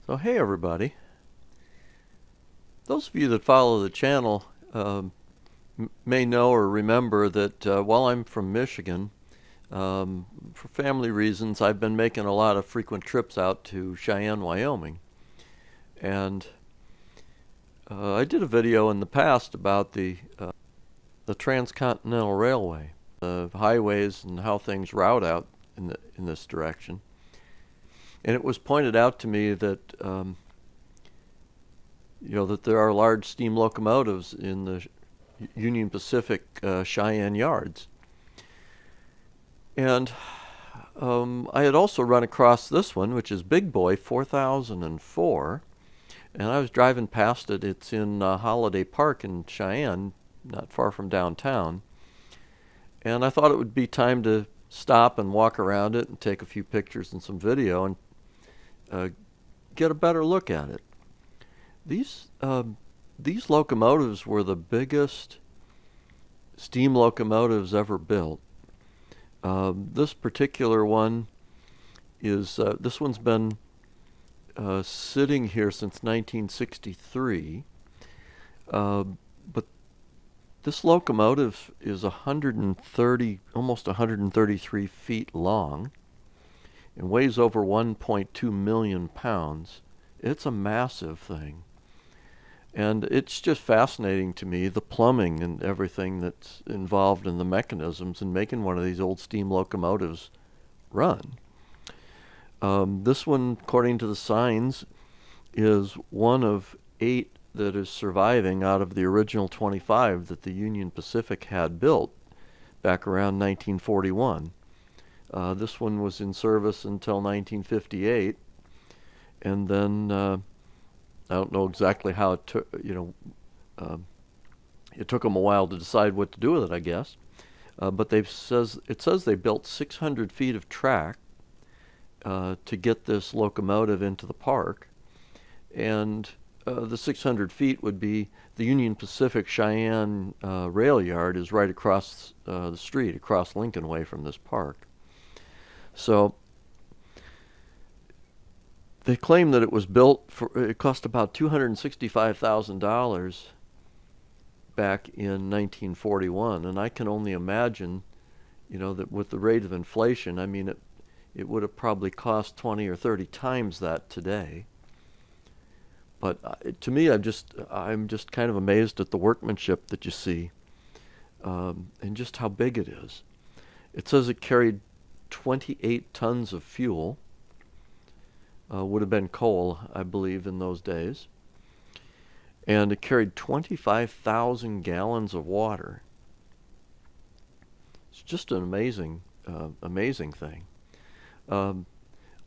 So hey everybody, those of you that follow the channel may know or remember that while I'm from Michigan, for family reasons I've been making a lot of frequent trips out to Cheyenne, Wyoming. And I did a video in the past about the transcontinental railway, the highways and how things route out in this direction. And it was pointed out to me that that there are large steam locomotives in the Union Pacific Cheyenne yards. And I had also run across this one, which is Big Boy 4004, and I was driving past it. It's in Holiday Park in Cheyenne, not far from downtown. And I thought it would be time to stop and walk around it and take a few pictures and some video and get a better look at it. These locomotives were the biggest steam locomotives ever built. This particular one is this one's been sitting here since 1963, but this locomotive is 130, almost 133 feet long, and weighs over 1.2 million pounds. It's a massive thing. And it's just fascinating to me, the plumbing and everything that's involved in the mechanisms in making one of these old steam locomotives run. This one, according to the signs, is one of 8 that is surviving out of the original 25 that the Union Pacific had built back around 1941. This one was in service until 1958, and then I don't know exactly how it took, it took them a while to decide what to do with it, I guess. But it says they built 600 feet of track to get this locomotive into the park. And the 600 feet would be the Union Pacific Cheyenne rail yard is right across the street, across Lincoln Way from this park. So they claim that it was built it cost about $265,000 back in 1941, and I can only imagine, that with the rate of inflation, I mean, it would have probably cost 20 or 30 times that today. But to me, I'm just kind of amazed at the workmanship that you see, and just how big it is. It says it carried 28 tons of fuel. Would have been coal, I believe, in those days. And it carried 25,000 gallons of water. It's just an amazing thing. I'll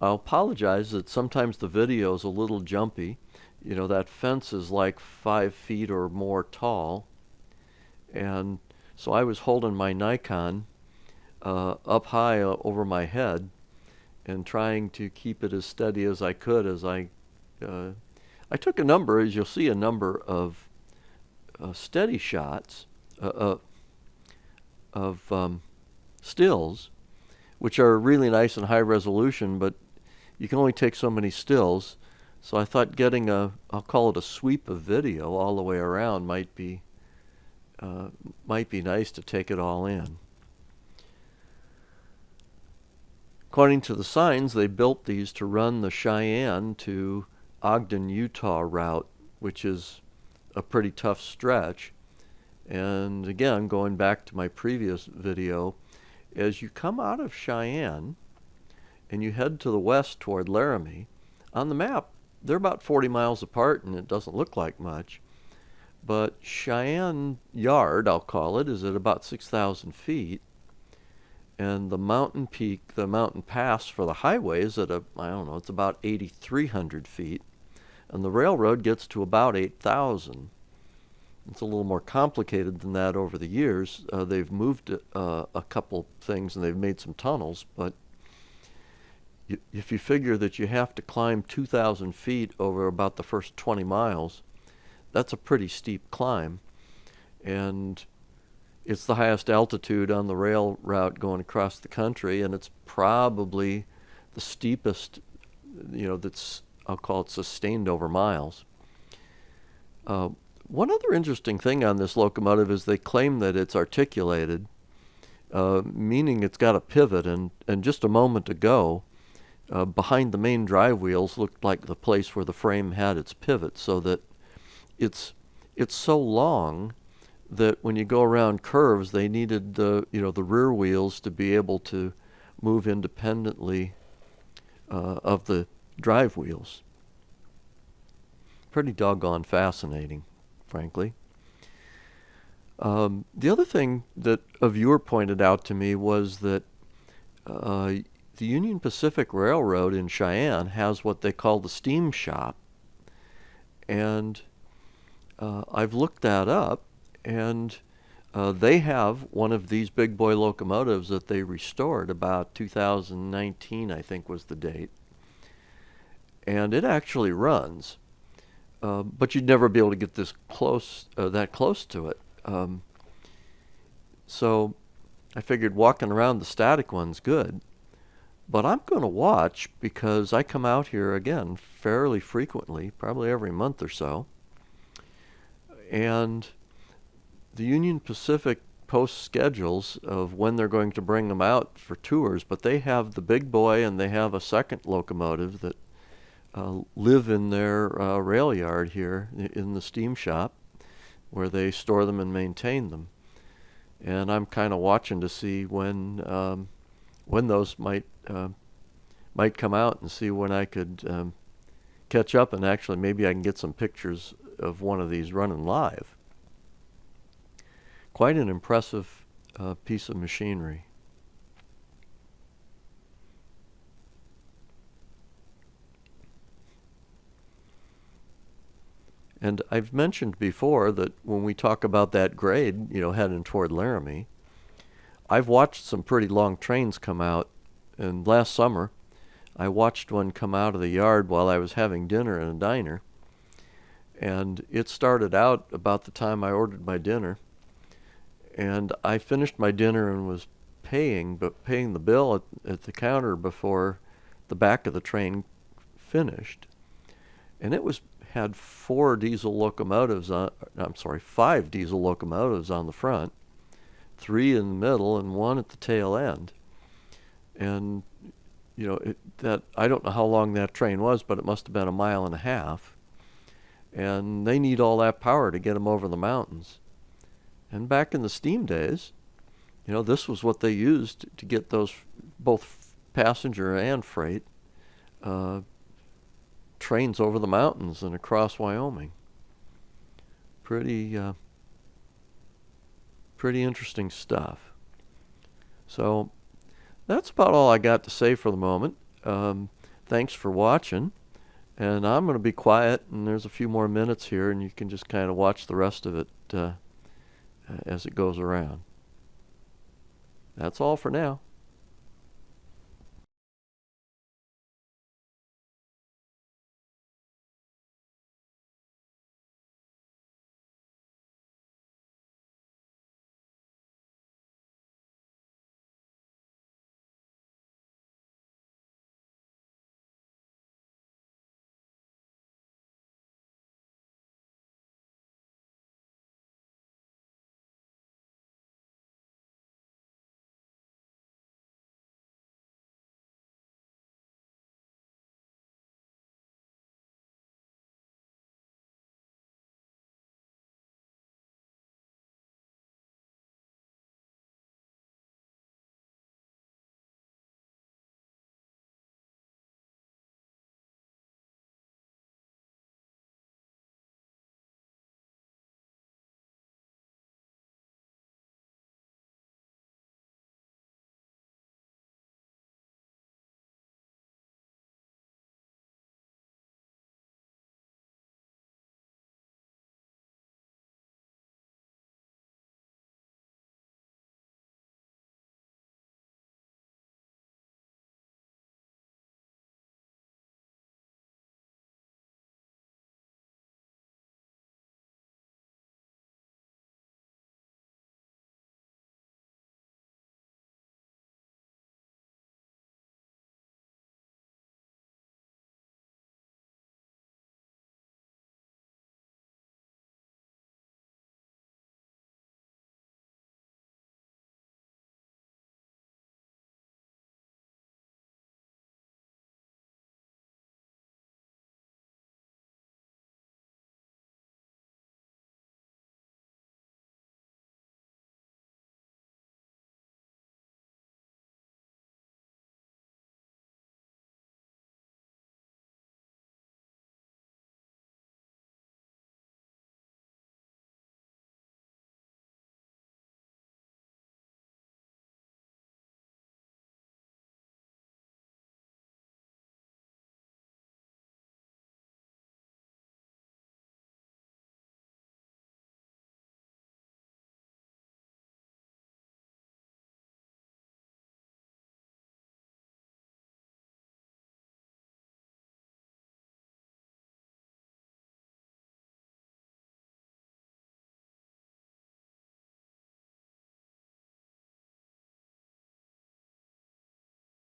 apologize that sometimes the video is a little jumpy. That fence is like 5 feet or more tall. And so I was holding my Nikon up high over my head and trying to keep it as steady as I could as I took a number, as you'll see, a number of steady shots of stills, which are really nice and high resolution, but you can only take so many stills. So I thought getting I'll call it a sweep of video all the way around might be nice to take it all in. According to the signs, they built these to run the Cheyenne to Ogden, Utah route, which is a pretty tough stretch. And again, going back to my previous video, as you come out of Cheyenne and you head to the west toward Laramie, on the map, they're about 40 miles apart and it doesn't look like much. But Cheyenne Yard, I'll call it, is at about 6,000 feet. And the mountain peak, the mountain pass for the highway is at it's about 8,300 feet. And the railroad gets to about 8,000. It's a little more complicated than that over the years. They've moved a couple things and they've made some tunnels, but if you figure that you have to climb 2,000 feet over about the first 20 miles, that's a pretty steep climb. And it's the highest altitude on the rail route going across the country, and it's probably the steepest, that's I'll call it sustained over miles. One other interesting thing on this locomotive is they claim that it's articulated, meaning it's got a pivot, and just a moment ago, behind the main drive wheels looked like the place where the frame had its pivot, so that it's so long that when you go around curves, they needed the rear wheels to be able to move independently of the drive wheels. Pretty doggone fascinating, frankly. The other thing that a viewer pointed out to me was that the Union Pacific Railroad in Cheyenne has what they call the steam shop. And I've looked that up, and they have one of these big boy locomotives that they restored about 2019, I think was the date. And it actually runs. But you'd never be able to get that close to it. So I figured walking around the static one's good. But I'm going to watch because I come out here again fairly frequently, probably every month or so. And the Union Pacific posts schedules of when they're going to bring them out for tours, but they have the big boy and they have a second locomotive that live in their rail yard here in the steam shop where they store them and maintain them. And I'm kind of watching to see when those might come out, and see when I could catch up, and actually maybe I can get some pictures of one of these running live. Quite an impressive piece of machinery. And I've mentioned before that when we talk about that grade, heading toward Laramie, I've watched some pretty long trains come out. And last summer, I watched one come out of the yard while I was having dinner in a diner. And it started out about the time I ordered my dinner. And I finished my dinner and was paying the bill at the counter before the back of the train finished. And it had 5 diesel locomotives on the front, 3 in the middle, and 1 at the tail end. And I don't know how long that train was, but it must have been 1.5 miles. And they need all that power to get them over the mountains. And back in the steam days, this was what they used to get those both passenger and freight trains over the mountains and across Wyoming. Pretty interesting stuff. So that's about all I got to say for the moment. Thanks for watching, and I'm going to be quiet, and there's a few more minutes here, and you can just kind of watch the rest of it as it goes around. That's all for now.